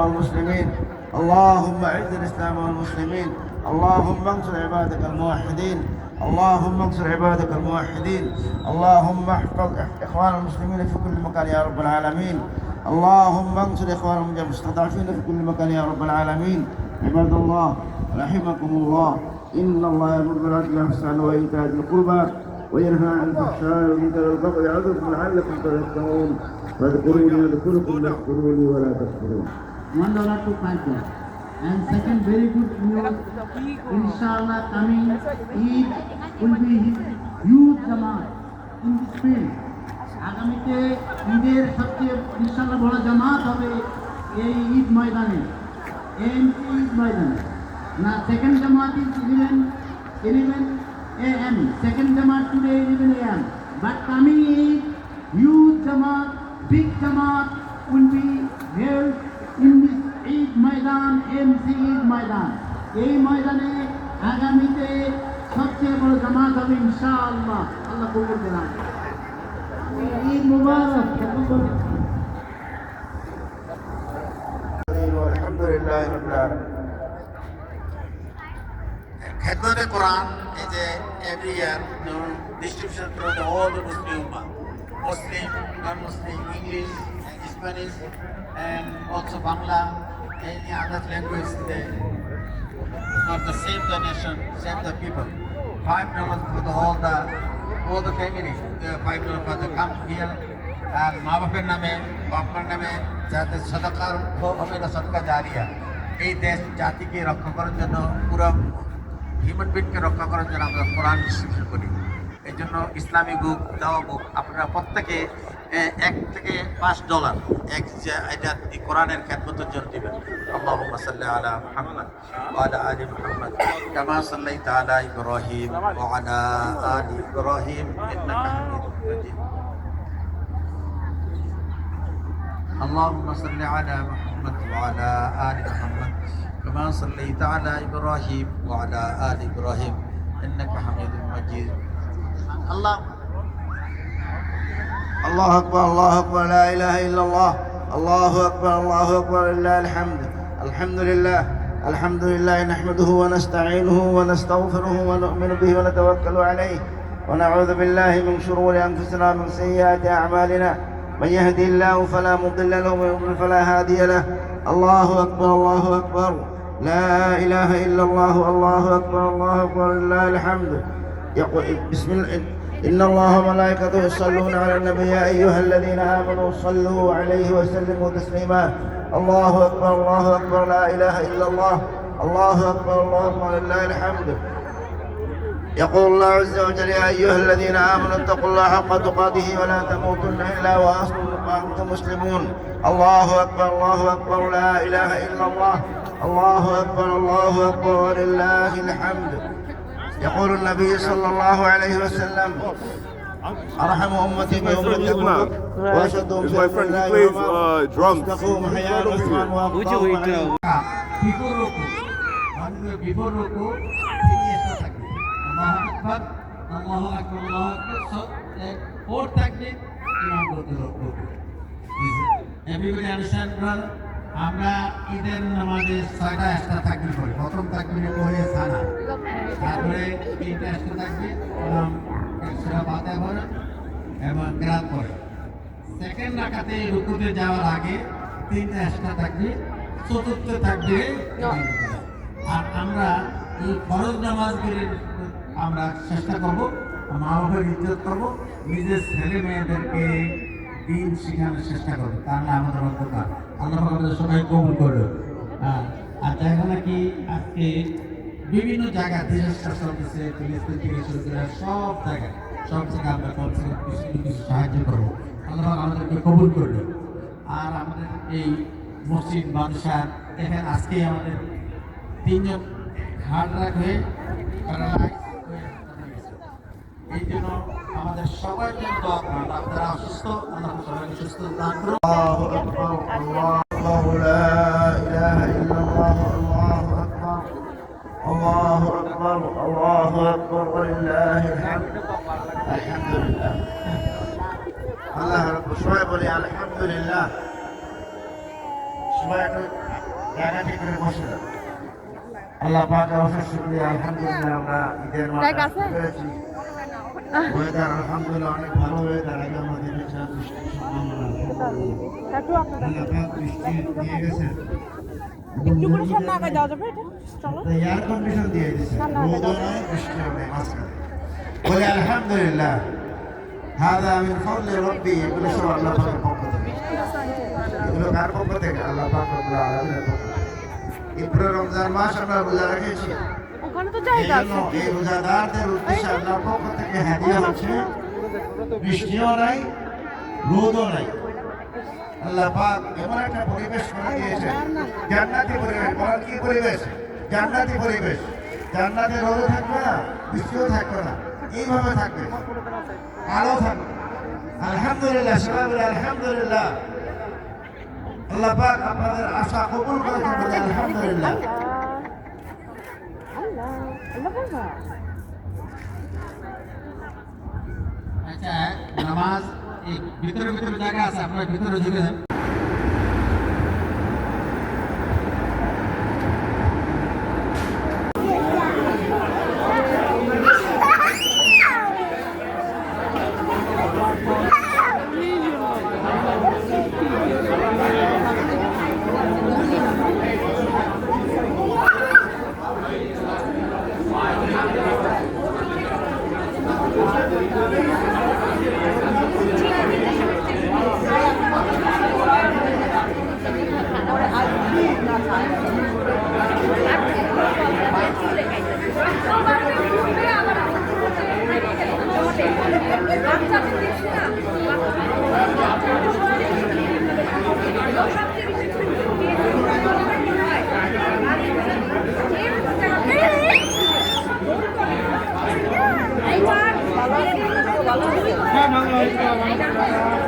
والمسلمين. اللهم اعز الإسلام والمسلمين. اللهم انصر عبادك الموحدين. اللهم انصر عبادك الموحدين. اللهم احفظ إخوان المسلمين في كل مكان يا رب العالمين. اللهم انصر إخوان المستضعفين في كل مكان يا رب العالمين. عباد الله رحمكم الله، إن الله يأمر بالعدل والإحسان وإيتاء ذي القربى وينهى عن الفحشاء والمنكر والبغي يعظكم لعلكم تذكرون. فاذكروني أذكركم واشكروني ولا تكفرون. $1 to $5. And second, very good news, inshallah coming Eid will be huge Jamaat in this field. আগামীতে ঈদের সবচেয়ে ইনশাআল্লাহ বড় জামাত হবে এই ঈদ ময়দানে, এমসি ঈদ ময়দানে। না, সেকেন্ড জামাত is 11 AM, second জামাত today 11 AM, but coming Eid, huge জামাত, big জামাত will be held in this Eid Maidan, MC Eid Maidan. এই ময়দানে আগামীতে সবচেয়ে বড় জামাত হবে ইনশাআল্লাহ। আল্লাহ কবুল করুন। ঈদ মুবারক। আলহামদুলিল্লাহ রাব্বিল আলামিন। Khidmat Quran is every year distribution through the whole Muslim Ummah, Muslim, non-Muslim, English, and Spanish, and also Bangla, any other language. For the same donation, same the people. $5 for the all the family. $5 for the come here. আর মা বাপের নামে, বাপমার নামে যাতে সদকার হবে না, সদকা জারিয়া। এই দেশ জাতিকে রক্ষা করার জন্য, পুরো হিউম্যান বিংকে রক্ষা করার জন্য আমরা কোরআন ডিস্ট্রিবিউশন করি। এই জন্য ইসলামী বুক, দাওয়া বুক আপনারা প্রত্যেকে $1 থেকে $5 এটা কোরআনের খেদমতের জন্য দিবেন। আল্লাহুম্মা সাল্লি আলা মুহাম্মদ ওয়া আলা আলি মুহাম্মদ কামা সাল্লাইতা আলা ইব্রাহিম ওয়া আলা আলি ইব্রাহিম ইন্নাকা হামিদুম মাজিদ। اللهم صل على محمد وعلى آل محمد كما صليت على إبراهيم وعلى آل إبراهيم إنك حميد مجيد. الله أكبر الله أكبر لا إله إلا الله. الله أكبر الله أكبر لله الحمد. الحمد لله نحمده ونستعينه ونستغفره ونؤمن به ونتوكل عليه ونعوذ بالله من شرور أنفسنا ومن سيئات أعمالنا. من يهدي الله فلا مضل له ومن يضلل فلا هادي له. الله أكبر الله أكبر لا إله إلا الله. الله أكبر لله الحمد. يقول بسم الله إن الله وملائكته يصلون على النبي يا أيها الذين آمنوا صلوا عليه وسلموا تسليما. الله أكبر لا إله إلا الله. الله أكبر لله الحمد. يقول الله عز وجل يا أيها الذين آمنوا اتقوا الله حق تقاته ولا تموتن إلا وأنتم مسلمون. الله أكبر لا إله إلا الله. الله أكبر ولله الحمد. يقول النبي صلى الله عليه وسلم أرحم أمتي بأمتكم وأشدهم في الله تقوم حياة عثمان وأبقاهم عليه. Before ruku, Allahu Akbar, Allahu Akbar, Allahu Akbar. So, four takbir, Imam go to ruku. Everybody understand, brother? আমরা ঈদের নামাজে 6টা এক্সট্রা তাকবীর করি। প্রথম তাকবীরে পড়ে সানা, তারপরে 3টা এক্সট্রা তাকবীর, সূরা ফাতিহা পড়ে এবং কিরাত পড়ে। সেকেন্ড রাকাতে রুকুতে যাওয়ার আগে 3টা এক্সট্রা তাকবীর, চতুর্থ তাকবীরে। আর আমরা এই ফরজ নামাজগুলির আমরা চেষ্টা করব, মা বাবার ইজ্জত করবো, নিজের ছেলে মেয়েদেরকে দিন শেখানোর চেষ্টা করবো, তাহলে আমাদের অন্তকার আল্লাহ আমাদের সবাই কবুল করলো। আর দেখা নাকি আজকে বিভিন্ন জায়গায় ডিজাস্টার চলতেছে, ফিলিস্তিন থেকে শুরু করে সব জায়গায় আমরা কিছু সাহায্য করবো, আল্লাহ আমাদেরকে কবুল করলো। আর আমাদের এই মসজিদ বাদশাহ দেখেন আজকে আমাদের 3 জন হার্ট অ্যাটাক হয়ে প্যারালাইজ হয়ে এই জন্য আমাদের সবাই জন্য দোয়া করুন। আপনারা অসুস্থ, আল্লাহ সবাইকে সুস্থ দান করুন। الله أكبر الله لا إله إلا الله. الله أكبر ولله الحمد. الحمد لله. الله رب شوي بولي الحمد لله. সবাই একটু জায়গা ঠিক করে বসে যান। আল্লাহ পাকের অশেষ শুকরিয়া, আলহামদুলিল্লাহ আমরা ঈদের মাঠে পেরেছি। ওয়েদার আলহামদুলিল্লাহ অনেক ভালো ওয়েদার, আগে আমরা দেখেছিলাম বৃষ্টির সম্ভাবনা, আল্লাহ পাক বৃষ্টি দিয়ে গেছেন। একটু করে সামনে আগে যাওয়া যাবে এটা চলো এয়ার কন্ডিশন দিয়ে দিয়েছে, রোদও নয় বৃষ্টিও নেই, মাঝখানে। বলে আলহামদুলিল্লাহ, হাদা মিন ফাদলি রাব্বি, এগুলো সব আল্লাহ পাকের পক্ষ থেকে। এগুলো কার পক্ষ থেকে? আল্লাহ পাক রব্বুল আলামিনের পক্ষ থেকে। এই পুরো রমজান মাস আমরা রোজা রেখেছি, ওখানে তো এই জায়গা জন্য আছে এই রোজাদারদের উদ্দেশ্যে আল্লাহর পক্ষ থেকে হাদিয়া হচ্ছে বৃষ্টিও নাই, রোদও নাই। আল্লাহ পাক এমন একটা পরিবেশ করে দিয়েছে, জান্নাতি পরিবেশ। বলার কি পরিবেশ? জান্নাতি পরিবেশ। জান্নাতে রোদও থাকবে না, বৃষ্টিও থাকবে না, এইভাবে থাকবে, আলো থাকবে। আলহামদুলিল্লাহ, সবাই বলে আলহামদুলিল্লাহ। আল্লাহ পাক আপনাদের আশা কবুল করেছেন, বলে আলহামদুলিল্লাহ। আল্লাহ আল্লাহ বাবা আচ্ছা, নামাজ এই ভিতরে ভিতরে জায়গা আছে, আপনারা ভিতরে ঢুকে যান। ভালো